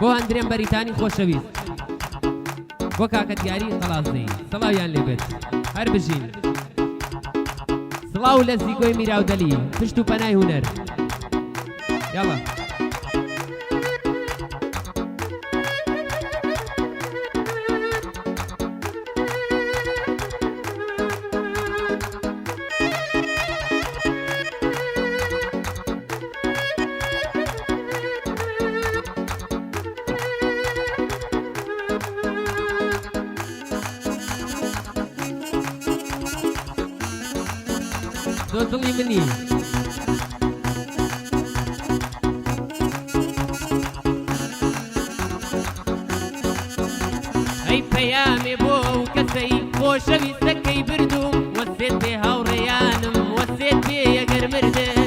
بۆ هەندرێن بەریتانی خۆشەویست بۆ کاکە دیاری قەڵازنەی سەڵاویان لێبێت هەر بژین سڵاو لە زیگۆی میراودەلی پشت و پەنای هونەر یاڵە دڵی منی ئەی پەیامێ بۆ ئەو کەسەی خۆشەویستەکەی بردوم وەسێت پێ هاوڕێیانم وەسێت پێ ئەگەر مردم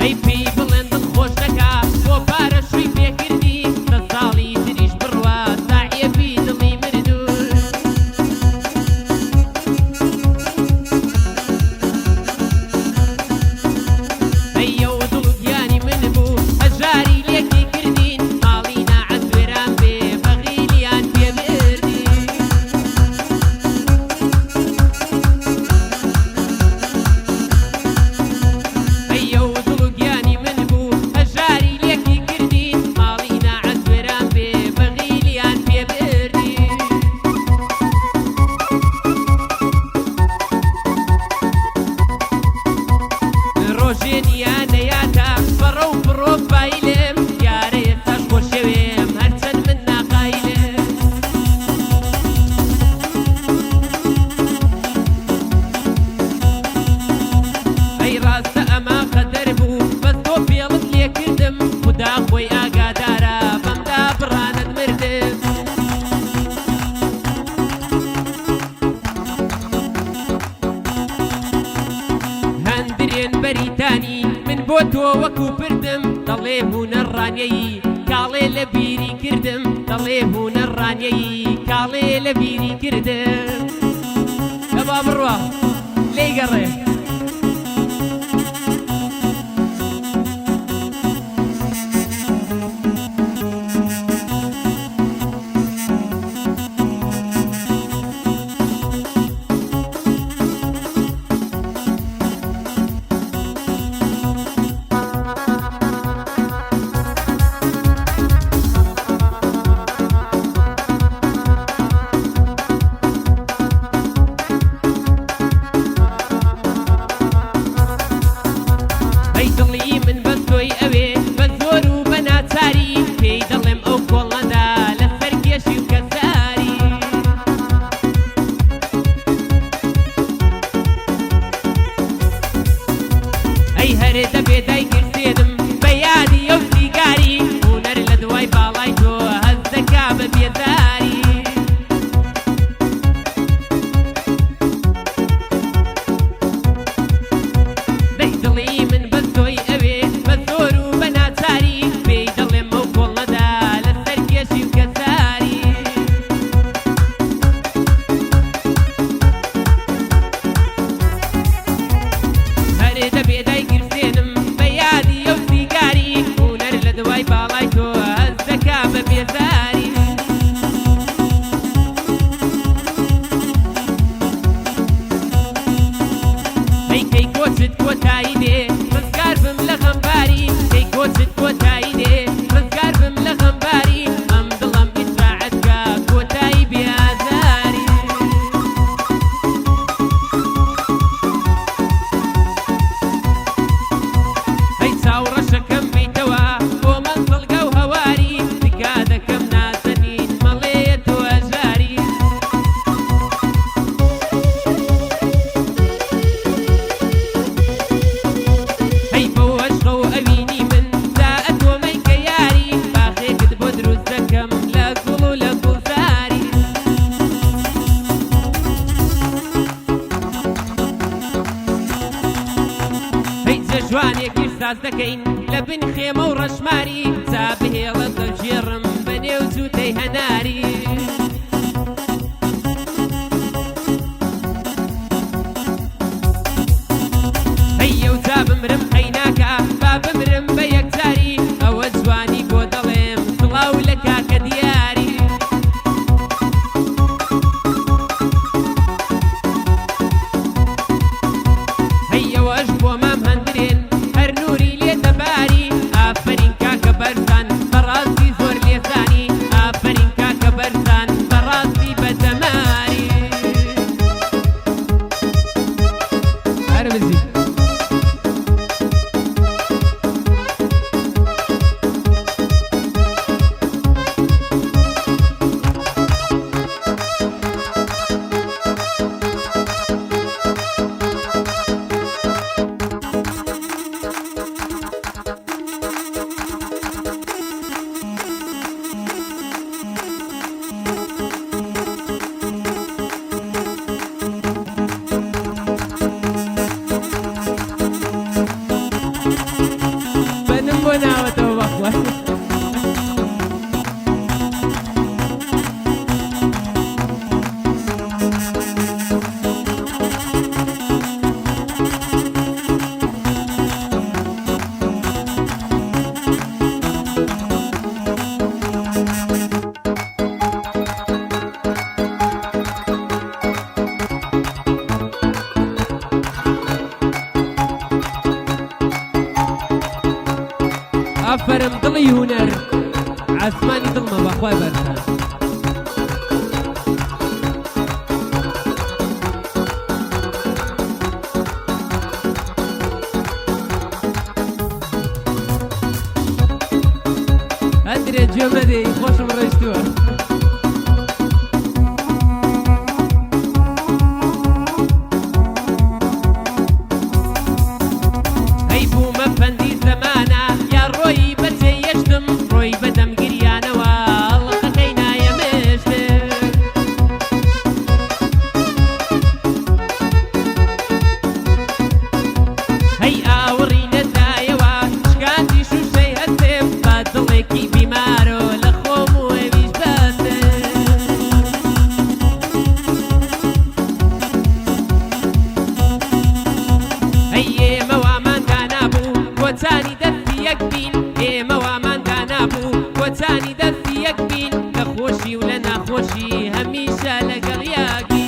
ئەی پێی بڵێن دڵخۆش دەکا بۆ پارە شووی پێکردی دە ساڵی تریش بڕوا ساعیەبی دڵی مردوو ئەیە و دڵ گیانی من بوو هەژاری لێکی کردین ماڵی ناعەت وێران بێ بەغیلیان پێ بردی ئەیە و دڵ گیانی من بوو هەژاری لێکی کردین ماڵی ناعەت وێران بێ بەغیلیان پێ بردی ڕۆژێنیە نەیاتە بەڕە و بڕۆ بایلم یارە ئێستاش بۆ شێوێم هەرچەند من ناقایلم ئەی ڕاستە ئەمە قەدەر بوو بەس تۆ پێڵت لێ کردم خودا خۆی ئاگادارە بەمدا بڕانت مردم هەندرێن بەریتانی من بۆ تۆ وەکو پردم دەڵێ هونەڕانیەی کاڵێ لە بیری کردم دەڵێ هونەڕانیەی کاڵێ لە بیری کردم لە با بڕوە لێی گەڕێ ئەی دڵی من بە تۆی ئەوێ بە زۆر و بە ناچاری پێی دەڵێم ئەو کۆڵەدا لەسەر کێشی و کەساری ئەی هەرێ دەبێ دایگرسێنم بە یادی ئەو سیگاری هونەر لە دوای باڵای تۆ هەز دەکا بە بێزاری دەی دڵی من بە تۆی ئەوێ بە زۆر و بە ناچاری پێی دەڵێم ئەو کۆڵەدا لەسەر کێشی و کەساری هەرێ دەبێ دایگرسێنم بە یادی ئەو سیگاری هونەر لە دوای باڵای تۆ هەز دەکا بە بێزاری ئەی کەی کۆچت کۆتایی دێ ڕزگار بم لە غەمباری کەی کۆچت کۆتایی دێ ڕزگار بم لە غەمباری ئەم دڵم ئیسراعەت کە کۆتایی بێ ئازاری ئەی چاوڕەشەکەم بیتەوە بۆ مەنزڵگە و هەواری تکا دەکەم نازەنین مەڵێیە تۆ ئەژاری ئەی بۆ عەشقە و ئەوینی من جا ئەتۆمەی کە یاری باخێکت بۆ دروست دەکەم لە گوڵ و لە گوڵزاری ئەی جەژوانێکی ساز دەکەین لە بن خێمە و ڕەشماری جا بهێڵە دەژێڕم بە نێو جووتەی هەناری بمرم قەیناکە با بمرم بە یەکجاری ئەوە جوانی بۆ دەڵێم سڵاو لە کاکە دیاری هەیەوەش بۆ مام هەندرێن هەر نووری لێ دەباری ئافرین کاکە بەرزان بەڕاستی زۆر لێزانی ئافرین کاکە بەرزان بەڕاستی بەدەماری هەربزی ناوەتەوە بەخوا ئەفەرم دڵی هونەر عەسمانی دڵمە بەخوای بەرزان ئەندرێ گوێ مەدەی خۆشم ڕۆیشتووە ئەی بوومە پەندی زەمانە یا ڕۆی بەجێ یەشتم ڕۆی بەدەم گریانەوە ئەڵقەکەی نایەمێشتر هەی ئاوڕی نەدایەوە شکاندی شوشەی هەستێم بە دڵێکی بیمارۆ لە خۆم و ئەویش بەستر هەی ئێمە واماندا نابوو کۆچانی دەستی یەک بین ئێمە واماندا نابوو کۆچانی دەستی یەک بین لە خۆشی و لە ناخۆشی هەمیشە لەگەڵ یاکی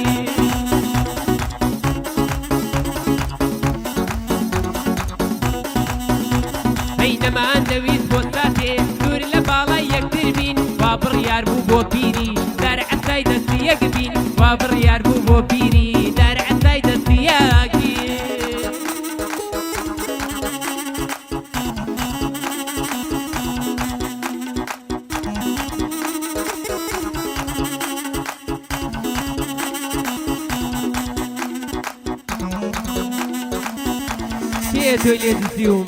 هەی نەمان دەویست بۆ ساتێ دوور لە باڵای یەکتر بین وا بڕیار بوو بۆ پیری دارعەسای دەستی یەک بین وا بڕیار بوو بۆ پیری دارعەسای دەستی یەکی چێ تۆی لێ دزیوم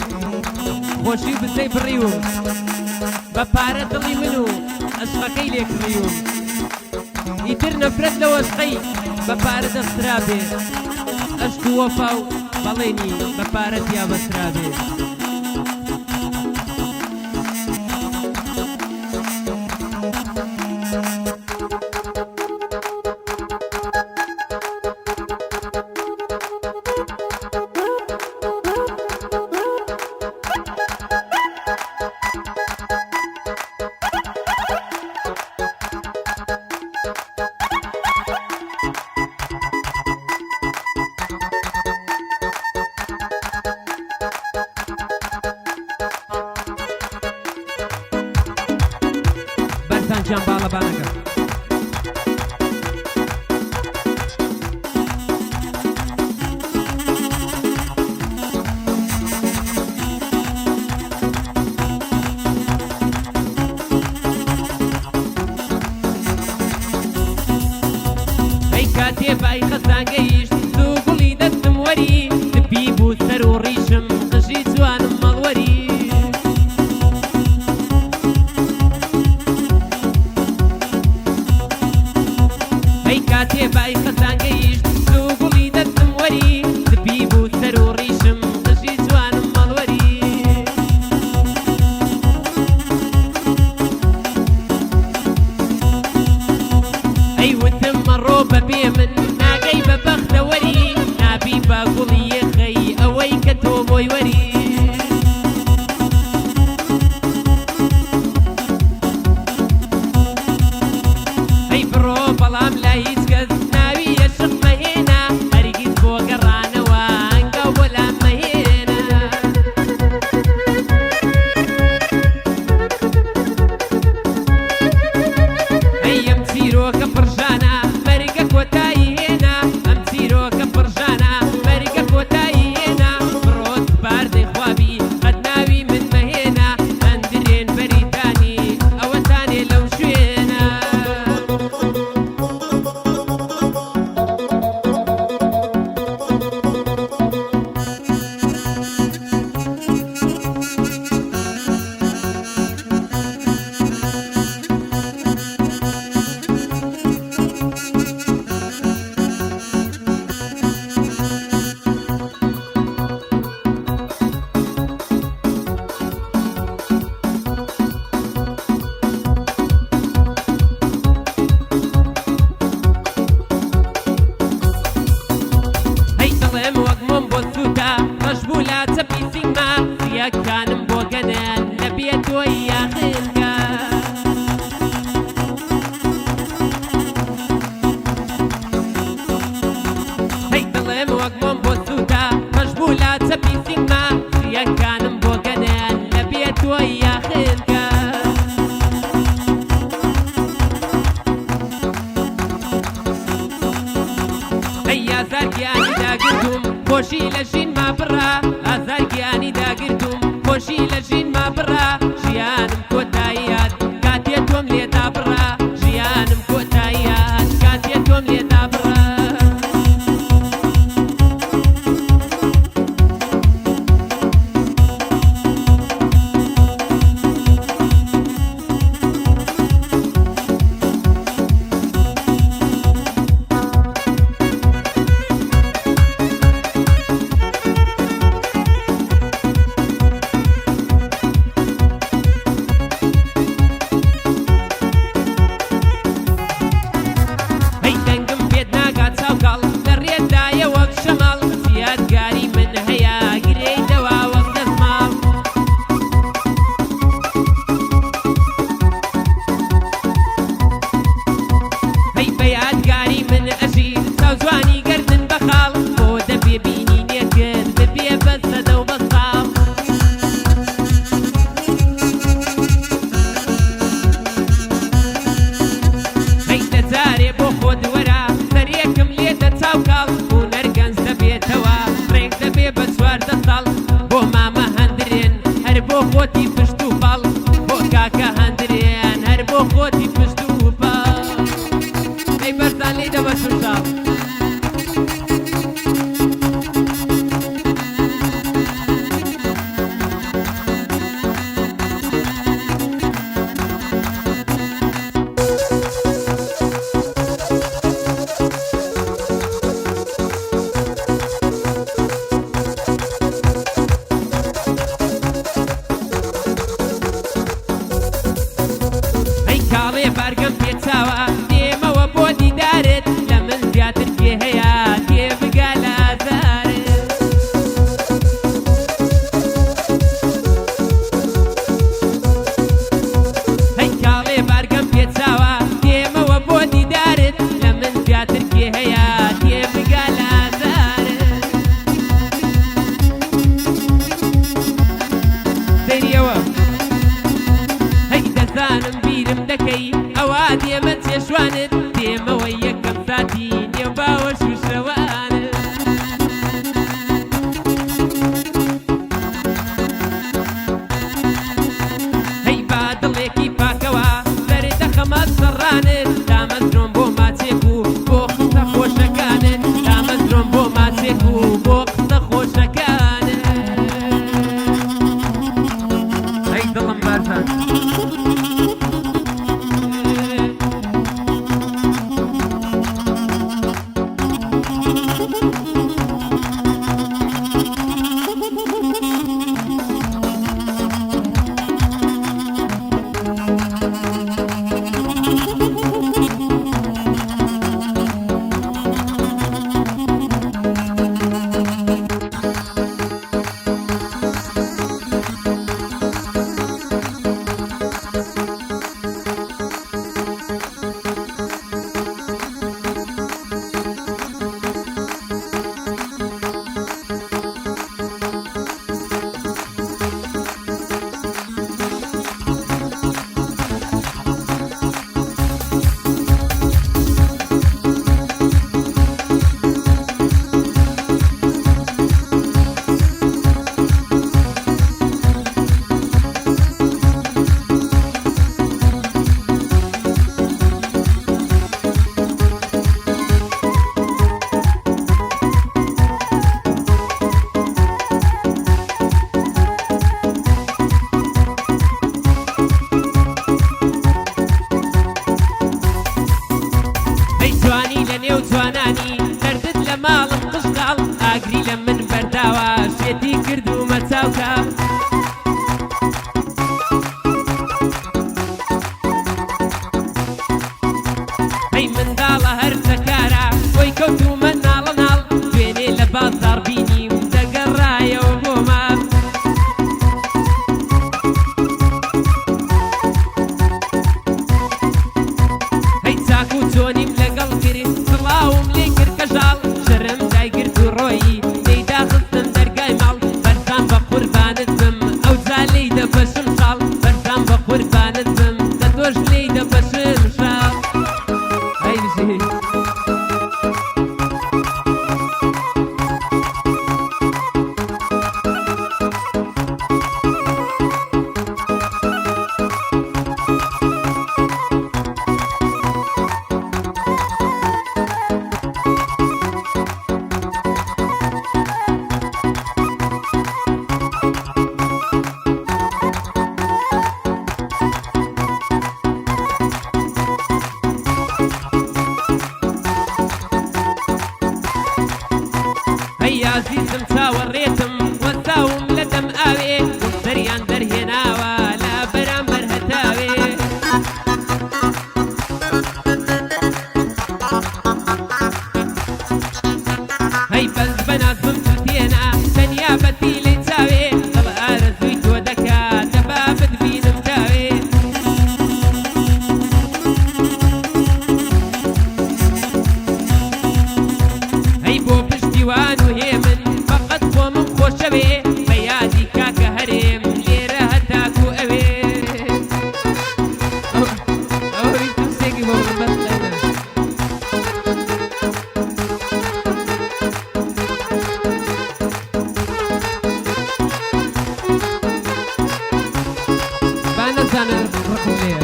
خۆشی و بزەی بڕیوم بە پارە دڵی من و ئەشقەکەی لێ کڕیوم ئیتر نەفرەت لە وەشقەی بە پارە دەسترا بێ ئەشک و وەفا و بەڵێنی بە پارە تیا بەسرا بێ بەرزان گیان باڵەبانەکە ئەی کاتێ بای خەسان گەیشت زوو گوڵی دەستم وەری تپی بوو سەر و ڕیشم قژی جوانم مەڵوەری بۆی وەری ئەی بڕۆ بەڵام لا هیچ کەس ناوی عشق مەهێنا هەرگیز بۆ گەڕانەوە ئەنگاو بۆ لام مەهێنا ئەی ئەم چیرۆکە پڕژانە مەرگە کۆتایی هێنا ئەم چیرۆکە پڕژانە مەرگە کۆتایی هێنا بڕۆت باردەی خوابی قەت ناوی من مەهێنا ئەندرێن بەریتانی ئەوەتانێ لەو شوێنە دڵێم وەک مۆم بۆ سووتە ڕەش بوو لا چەپی سیما سیەکانم بۆ گەنێن نەبێت تۆی یاخنکە دڵێم وەک مۆم بۆ سووتە ڕەش بوو لا چەپی سیما سیەکانم بۆ گەنێن نەبێت تۆی یاخنکە ئازارگیانی داگرتوم خۆشی لە ژین ما بڕا ئازارگیانی داگرتوم خۆشی لە ژین ما بڕا ژیانم کۆتاییات کاتێ تۆم لێدا بڕا ژیانم کۆتاییات کاتێ تۆم لێدا بڕا خۆتی پشت و پاڵ بۆ کاکە هەندرێن هەر بۆ خۆتی پشت و پاڵ ئەی بەرزان لێی دەبە سوشاڵ بارگەم پێچاوە دێمەوە بۆ دیدارت لە من زیاتر پێ هەیە تێ بگا لە ئازارت هەی کاڵێ بارگەم پێچاوە دێمەوە بۆ دیدارت لە من زیاتر پێ هەیە تێ بگا لە ئازارت سەریەوە هەی دەزانم بیرم دەکەی ئەوا دێمە چێشوانت دێمەوە یەکەم ساتی نێو باوەش و شەوانت هەی با دڵێکی پاکەوە سەرێتە خەمات سەڕانت دامەزرۆم بۆ ماچێک و بۆ قسە خۆشەکانت دامەزرۆم بۆ ماچێک و بۆ قسە خۆشەکانت هەی دڵم بارزان کردومە چاوکە هەی منداڵە هەر چەکارە وەی کەوتومە ناڵە ناڵ دوێنێ لە بازاڕ بینیم دەگەڕایەوە بۆ مام هەی چاک و چۆنیم لەگەڵ کرد سڵاوم لێ کرد کەژاڵ شەرم دایگرت و ڕۆیی لێیدا خستم دەرگای ماڵ بەرزان بە قوربانت بم ئەو جا لێی دەبەشم شاڵ بەرزان بە قوربانت بم دە تۆش لێی دەبەشم شاڵ هەی بژی هەی عەزیزم چاوەڕێتم وەستاوم لە دەم ئاوێ دەریان دەرهێناوە لە بەرامبەر هەتاوێ هەی بەس بەنازم توتێنا تەنیا بەتی لێ چاوێ دڵ ئارەزووی تۆ دەکات دەبا بتبینم تاوێ هەی بۆ پشتیوان و هێمن فەقەت خۆمم خۆشەوێ بە یادی کاکە هەرێم لێرە هەتاکو ئەوێ ئەوەی ترسێکی بۆ بەست لەنە با نەزانە ڕقم لێیە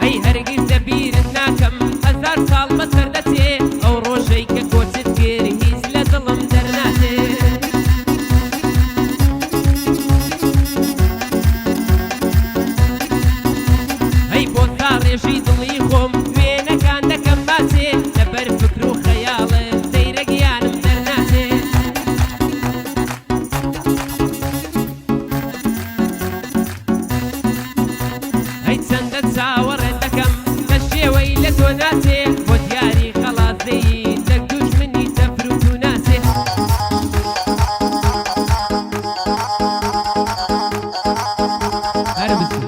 هەی هەرگیز لەبیرت ناکەم هەزار ساڵ بەسەر دەچێ ئەو ڕۆژەی کە کۆچت کرد هیچ لە دڵم دەرناچێ هەی بۆ تا ڕێژی دڵی خۆم وێنەکان دەکەم باچێ لەبەر فکر و خەیاڵت سەیرە گیانم دەرناچێ هەی چەندە چاوەڕێت دەکەم کە شێوەی لە تۆ ناچێ بۆ دیاری خەڵاتزەیی لە دوژمنی دەفروت و ناچێ هەر بچێ